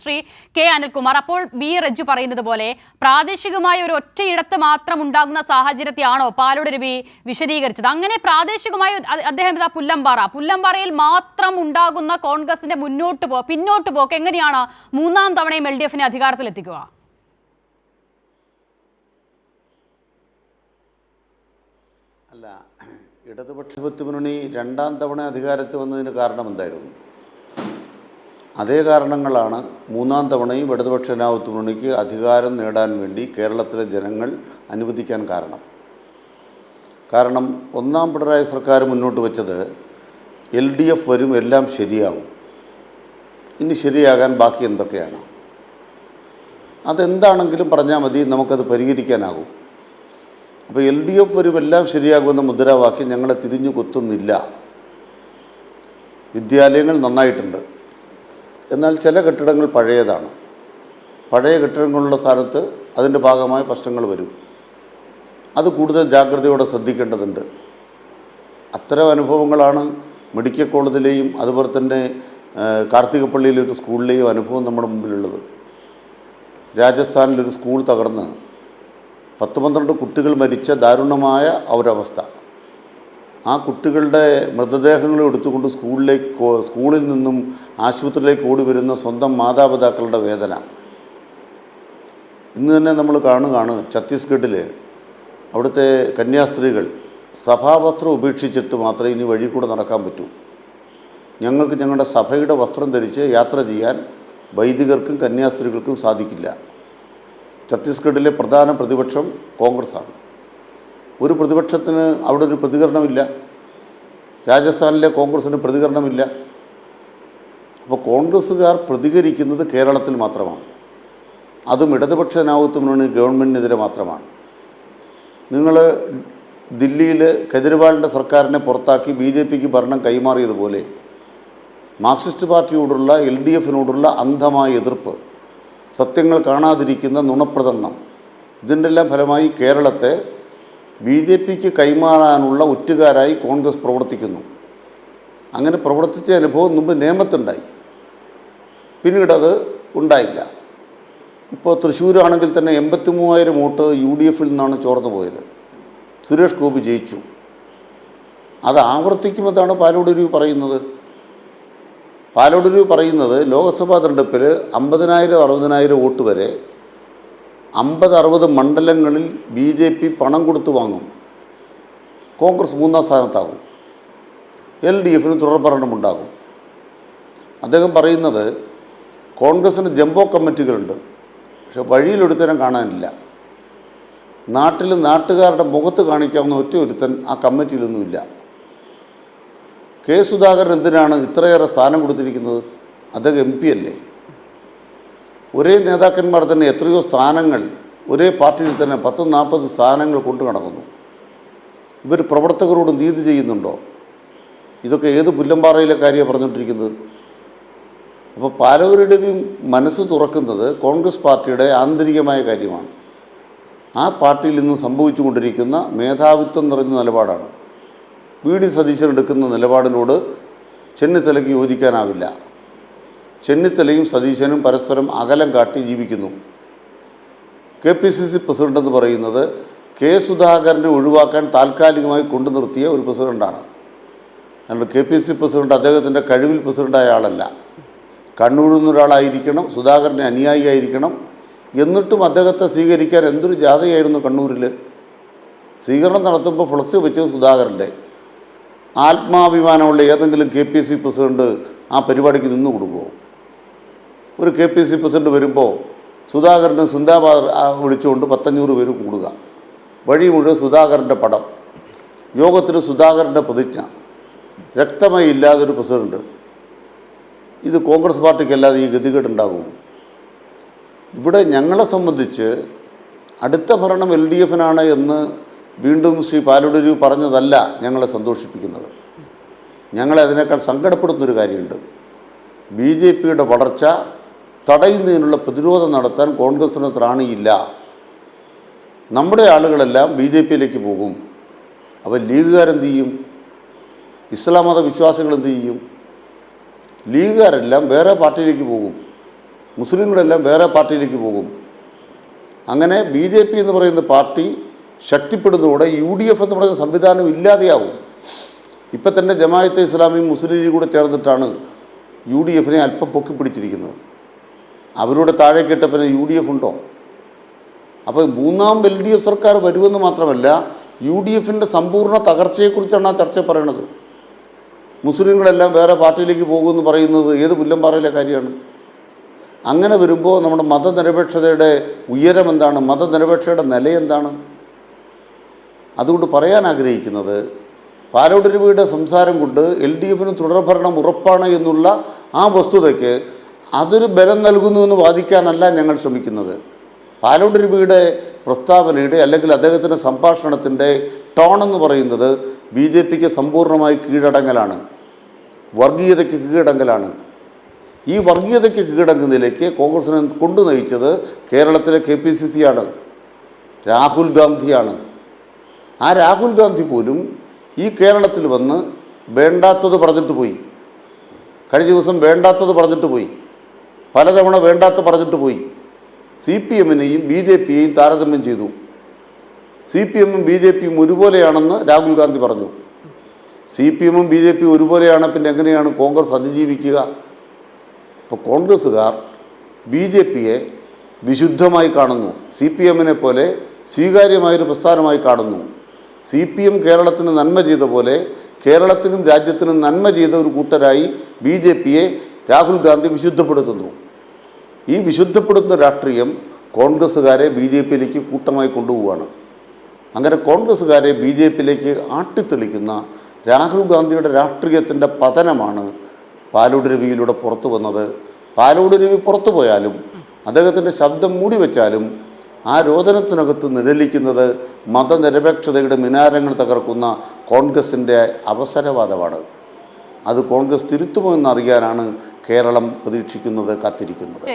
Shri K Anilkumar, അപ്പോൾ B Reju പറയുന്നത് പോലെ പ്രാദേശികമായ ഒരു ഒറ്റയിടത്ത് മാത്രം ഉണ്ടാകുന്ന സാഹചര്യത്തെയാണോ പാലോട് രവി വിശദീകരിച്ചത്? അങ്ങനെ പ്രാദേശികമായ അദ്ദേഹം പുല്ലമ്പാറയിൽ മാത്രം ഉണ്ടാകുന്ന കോൺഗ്രസിന്റെ പിന്നോട്ട് പോക്ക് എങ്ങനെയാണ് മൂന്നാം തവണയും LDF അധികാരത്തിലെത്തിക്കുക? അല്ല, ഇടതുപക്ഷ മുന്നണി രണ്ടാം തവണ അധികാരത്തിൽ വന്നതിന് കാരണം എന്തായിരുന്നു? അതേ കാരണങ്ങളാണ് മൂന്നാം തവണയും ഇടതുപക്ഷ ജനാധിപത്യ മുന്നണിക്ക് അധികാരം നേടാൻ വേണ്ടി കേരളത്തിലെ ജനങ്ങൾ അനുവദിക്കാൻ കാരണം ഒന്നാം പിണറായി സർക്കാർ മുന്നോട്ട് വെച്ചത് LDF വരും, എല്ലാം ശരിയാകും. ഇനി ശരിയാകാൻ ബാക്കി എന്തൊക്കെയാണ്? അതെന്താണെങ്കിലും പറഞ്ഞാൽ മതി, നമുക്കത് പരിഹരിക്കാനാകും. അപ്പോൾ LDF വരും, എല്ലാം ശരിയാകുമെന്ന മുദ്രാവാക്യം ഞങ്ങളെ തിരിഞ്ഞു കൊത്തുന്നില്ല. വിദ്യാലയങ്ങൾ നന്നായിട്ടുണ്ട്, എന്നാൽ ചില കെട്ടിടങ്ങൾ പഴയതാണ്. പഴയ കെട്ടിടങ്ങളുള്ള സ്ഥാനത്ത് അതിൻ്റെ ഭാഗമായ പ്രശ്നങ്ങൾ വരും. അത് കൂടുതൽ ജാഗ്രതയോടെ ശ്രദ്ധിക്കേണ്ടതുണ്ട്. അത്തരം അനുഭവങ്ങളാണ് മെഡിക്കൽ കോളേജിലെയും അതുപോലെ തന്നെ കാർത്തികപ്പള്ളിയിലെ ഒരു സ്കൂളിലെയും അനുഭവം നമ്മുടെ മുമ്പിലുള്ളത്. രാജസ്ഥാനിലൊരു സ്കൂൾ തകർന്ന് 10-12 കുട്ടികൾ മരിച്ച ദാരുണമായ ഒരവസ്ഥ. ആ കുട്ടികളുടെ മൃതദേഹങ്ങൾ എടുത്തുകൊണ്ട് സ്കൂളിൽ നിന്നും ആശുപത്രിയിലേക്ക് ഓടി വരുന്ന സ്വന്തം മാതാപിതാക്കളുടെ വേദന. ഇന്ന് തന്നെ നമ്മൾ കാണുകയാണ്, ഛത്തീസ്ഗഡിൽ അവിടുത്തെ കന്യാസ്ത്രീകൾ സഭാവസ്ത്രം ഉപേക്ഷിച്ചിട്ട് മാത്രമേ ഇനി വഴി കൂടെ നടക്കാൻ പറ്റൂ. ഞങ്ങൾക്ക് ഞങ്ങളുടെ സഭയുടെ വസ്ത്രം ധരിച്ച് യാത്ര ചെയ്യാൻ വൈദികർക്കും കന്യാസ്ത്രീകൾക്കും സാധിക്കില്ല. ഛത്തീസ്ഗഡിലെ പ്രധാന പ്രതിപക്ഷം കോൺഗ്രസ്സാണ്. ഒരു പ്രതിപക്ഷത്തിന് അവിടെ ഒരു പ്രതികരണമില്ല. രാജസ്ഥാനിലെ കോൺഗ്രസ്സിന് പ്രതികരണമില്ല. അപ്പോൾ കോൺഗ്രസ്സുകാർ പ്രതികരിക്കുന്നത് കേരളത്തിൽ മാത്രമാണ്. അതും ഇടതുപക്ഷ ജനാധിപത്യ മുന്നണി ഗവൺമെൻറ്റിനെതിരെ മാത്രമാണ്. നിങ്ങൾ ദില്ലിയിൽ കെജ്രിവാളിൻ്റെ സർക്കാരിനെ പുറത്താക്കി BJPക്ക് ഭരണം കൈമാറിയതുപോലെ മാർക്സിസ്റ്റ് പാർട്ടിയോടുള്ള LDFനോടുള്ള അന്ധമായ എതിർപ്പ്, സത്യങ്ങൾ കാണാതിരിക്കുന്ന നുണപ്രചരണം, ഇതിൻ്റെ എല്ലാം ഫലമായി കേരളത്തെ BJPക്ക് കൈമാറാനുള്ള ഒറ്റുകാരായി കോൺഗ്രസ് പ്രവർത്തിക്കുന്നു. അങ്ങനെ പ്രവർത്തിച്ച അനുഭവം മുമ്പ് നേമത്തുണ്ടായി, പിന്നീടത് ഉണ്ടായില്ല. ഇപ്പോൾ തൃശ്ശൂരാണെങ്കിൽ തന്നെ 83,000 വോട്ട് UDFൽ നിന്നാണ് ചോർന്നു പോയത്. സുരേഷ് ഗോപി ജയിച്ചു. അത് ആവർത്തിക്കുമെന്നാണ് പാലോട് രവി പറയുന്നത്. പാലോട് രവി പറയുന്നത് ലോക്സഭാ തെരഞ്ഞെടുപ്പിൽ 50,000-60,000 വോട്ട് വരെ 50-60 മണ്ഡലങ്ങളിൽ BJP പണം കൊടുത്തു വാങ്ങും. കോൺഗ്രസ് 3-ാം സ്ഥാനത്താകും. LDFന് തുടർഭരണമുണ്ടാകും. അദ്ദേഹം പറയുന്നത് കോൺഗ്രസ്സിന് ജംബോ കമ്മിറ്റികളുണ്ട്, പക്ഷെ വഴിയിലൊരുത്തരം കാണാനില്ല. നാട്ടിൽ നാട്ടുകാരുടെ മുഖത്ത് കാണിക്കാവുന്ന ഒറ്റ ഒരുത്തൻ ആ കമ്മിറ്റിയിലൊന്നുമില്ല. കെ സുധാകരൻ എന്തിനാണ് ഇത്രയേറെ സ്ഥാനം കൊടുത്തിരിക്കുന്നത്? അദ്ദേഹം MP അല്ലേ? ഒരേ നേതാക്കന്മാർ തന്നെ എത്രയോ സ്ഥാനങ്ങൾ ഒരേ പാർട്ടിയിൽ തന്നെ 10-40 സ്ഥാനങ്ങൾ കൊണ്ടു നടക്കുന്നു. ഇവർ പ്രവർത്തകരോട് നീതി ചെയ്യുന്നുണ്ടോ? ഇതൊക്കെ ഏത് പുല്ലമ്പാറയിലെ കാര്യമാണ് പറഞ്ഞുകൊണ്ടിരിക്കുന്നത്? അപ്പോൾ പാലോരുടെയും മനസ്സ് തുറക്കുന്നത് കോൺഗ്രസ് പാർട്ടിയുടെ ആന്തരികമായ കാര്യമാണ്. ആ പാർട്ടിയിൽ നിന്ന് സംഭവിച്ചുകൊണ്ടിരിക്കുന്ന മേധാവിത്വം നിറഞ്ഞ നിലപാടാണ്. VD സതീശൻ എടുക്കുന്ന നിലപാടിനോട് ചെന്നിത്തലയ്ക്ക് യോജിക്കാനാവില്ല. ചെന്നിത്തലയും സതീശനും പരസ്പരം അകലം കാട്ടി ജീവിക്കുന്നു. KPCC പ്രസിഡന്റ് എന്ന് പറയുന്നത് കെ സുധാകരനെ ഒഴിവാക്കാൻ താൽക്കാലികമായി കൊണ്ടു നിർത്തിയ ഒരു പ്രസിഡൻ്റാണ്. അതുകൊണ്ട് KPCC പ്രസിഡന്റ് അദ്ദേഹത്തിൻ്റെ കഴിവിൽ പ്രസിഡൻ്റായ ആളല്ല. കണ്ണൂരിൽ നിന്നൊരാളായിരിക്കണം, സുധാകരനെ അനുയായിയായിരിക്കണം. എന്നിട്ടും അദ്ദേഹത്തെ സ്വീകരിക്കാൻ എന്തൊരു ജാഥയായിരുന്നു കണ്ണൂരിൽ. സ്വീകരണം നടത്തുമ്പോൾ ഫ്ലക്സ് വെച്ചത് സുധാകരൻ്റെ. ആത്മാഭിമാനമുള്ള ഏതെങ്കിലും KPCC പ്രസിഡന്റ് ആ പരിപാടിക്ക് നിന്ന് കൊടുക്കുമോ? ഒരു KPCC പ്രസിഡന്റ് വരുമ്പോൾ സുധാകരന് സിന്ദാബാദ് വിളിച്ചുകൊണ്ട് 500 പേര് കൂടുക, വഴി മുഴുവൻ സുധാകരൻ്റെ പടം, യോഗത്തിന് സുധാകരൻ്റെ പ്രതിജ്ഞ, രക്തമായി ഇല്ലാതൊരു പ്രസിഡന്റ്. ഇത് കോൺഗ്രസ് പാർട്ടിക്കല്ലാതെ ഈ ഗതികേടുണ്ടാകുമോ? ഇവിടെ ഞങ്ങളെ സംബന്ധിച്ച് അടുത്ത ഭരണം LDFനാണ് എന്ന് വീണ്ടും ശ്രീ പാലോട് രവി പറഞ്ഞതല്ല ഞങ്ങളെ സന്തോഷിപ്പിക്കുന്നത്. ഞങ്ങളെ അതിനേക്കാൾ സങ്കടപ്പെടുന്നൊരു കാര്യമുണ്ട്. BJPയുടെ വളർച്ച തടയുന്നതിനുള്ള പ്രതിരോധം നടത്താൻ കോൺഗ്രസ്സിന് ത്രാണിയില്ല. നമ്മുടെ ആളുകളെല്ലാം BJPയിലേക്ക് പോകും. അപ്പോൾ ലീഗുകാരെന്ത് ചെയ്യും? ഇസ്ലാം മത വിശ്വാസികൾ എന്ത് ചെയ്യും? ലീഗുകാരെല്ലാം വേറെ പാർട്ടിയിലേക്ക് പോകും. മുസ്ലിങ്ങളെല്ലാം വേറെ പാർട്ടിയിലേക്ക് പോകും. അങ്ങനെ BJP എന്ന് പറയുന്ന പാർട്ടി ശക്തിപ്പെടുന്നതോടെ UDF എന്ന് പറയുന്ന സംവിധാനം ഇല്ലാതെയാവും. ഇപ്പം തന്നെ ജമാഅത്തെ ഇസ്ലാമിയും മുസ്ലിം ലീഗ് കൂടെ ചേർന്നിട്ടാണ് UDFനെ അല്പം പൊക്കിപ്പിടിച്ചിരിക്കുന്നത്. അവരുടെ താഴേക്കിട്ട പിന്നെ UDF ഉണ്ടോ? അപ്പോൾ മൂന്നാം LDF സർക്കാർ വരുമെന്ന് മാത്രമല്ല UDFൻ്റെ സമ്പൂർണ്ണ തകർച്ചയെക്കുറിച്ചാണ് ആ ചർച്ച പറയണത്. മുസ്ലിങ്ങളെല്ലാം വേറെ പാർട്ടിയിലേക്ക് പോകുമെന്ന് പറയുന്നത് ഏത് പുല്ലമ്പാറയിലെ കാര്യമാണ്? അങ്ങനെ വരുമ്പോൾ നമ്മുടെ മതനിരപേക്ഷതയുടെ ഉയരം എന്താണ്? മതനിരപേക്ഷതയുടെ നില എന്താണ്? അതുകൊണ്ട് പറയാൻ ആഗ്രഹിക്കുന്നത്, പാലോട് രവിയുടെ സംസാരം കൊണ്ട് LDFന് തുടർഭരണം ഉറപ്പാണ് എന്നുള്ള ആ വസ്തുതയ്ക്ക് അതൊരു ബലം നൽകുന്നുവെന്ന് വാദിക്കാനല്ല ഞങ്ങൾ ശ്രമിക്കുന്നത്. പാലോട് രവിയുടെ പ്രസ്താവനയുടെ അല്ലെങ്കിൽ അദ്ദേഹത്തിൻ്റെ സംഭാഷണത്തിൻ്റെ ടോൺ എന്ന് പറയുന്നത് BJPക്ക് സമ്പൂർണ്ണമായി കീഴടങ്ങലാണ്, വർഗീയതയ്ക്ക് കീഴടങ്ങലാണ്. ഈ വർഗീയതയ്ക്ക് കീഴടങ്ങുന്നതിലേക്ക് കോൺഗ്രസിനെ കൊണ്ടു നയിച്ചത് കേരളത്തിലെ KPCC ആണ്, രാഹുൽ ഗാന്ധിയാണ്. ആ രാഹുൽ ഗാന്ധി പോലും ഈ കേരളത്തിൽ വന്ന് വേണ്ടാത്തത് പറഞ്ഞിട്ട് പോയി. കഴിഞ്ഞ ദിവസം വേണ്ടാത്തത് പറഞ്ഞിട്ട് പോയി, പലതവണ വേണ്ടാത്ത പറഞ്ഞിട്ട് പോയി. CPMനെയും BJPയെയും താരതമ്യം ചെയ്തു. CPMും BJPയും ഒരുപോലെയാണെന്ന് രാഹുൽ ഗാന്ധി പറഞ്ഞു. CPMും BJPയും ഒരുപോലെയാണ്, പിന്നെ എങ്ങനെയാണ് കോൺഗ്രസ് അതിജീവിക്കുക? ഇപ്പോൾ കോൺഗ്രസ്സുകാർ BJPയെ വിശുദ്ധമായി കാണുന്നു, CPMനെ പോലെ സ്വീകാര്യമായൊരു പ്രസ്ഥാനമായി കാണുന്നു. CPM കേരളത്തിന് നന്മ ചെയ്ത പോലെ കേരളത്തിനും രാജ്യത്തിനും നന്മ ചെയ്ത ഒരു കൂട്ടരായി BJPയെ രാഹുൽ ഗാന്ധി വിശുദ്ധപ്പെടുത്തുന്നു. ഈ വിശുദ്ധപ്പെടുത്തുന്ന രാഷ്ട്രീയം കോൺഗ്രസ്സുകാരെ BJPയിലേക്ക് കൂട്ടമായി കൊണ്ടുപോവുകയാണ്. അങ്ങനെ കോൺഗ്രസ്സുകാരെ BJPയിലേക്ക് ആട്ടിത്തെളിക്കുന്ന രാഹുൽ ഗാന്ധിയുടെ രാഷ്ട്രീയത്തിൻ്റെ പതനമാണ് പാലോട് രവിയിലൂടെ പുറത്തു വന്നത്. പാലോട് രവി പുറത്തു പോയാലും അദ്ദേഹത്തിൻ്റെ ശബ്ദം മൂടി വെച്ചാലും ആ രോദനത്തിനകത്ത് നിഴലിക്കുന്നത് മതനിരപേക്ഷതയുടെ മിനാരങ്ങൾ തകർക്കുന്ന കോൺഗ്രസിൻ്റെ അവസരവാദമാണ്. അത് കോൺഗ്രസ് തിരുത്തുമോ എന്നറിയാനാണ് കേരളം പ്രതീക്ഷിക്കുന്നത്, കാത്തിരിക്കുന്നത്.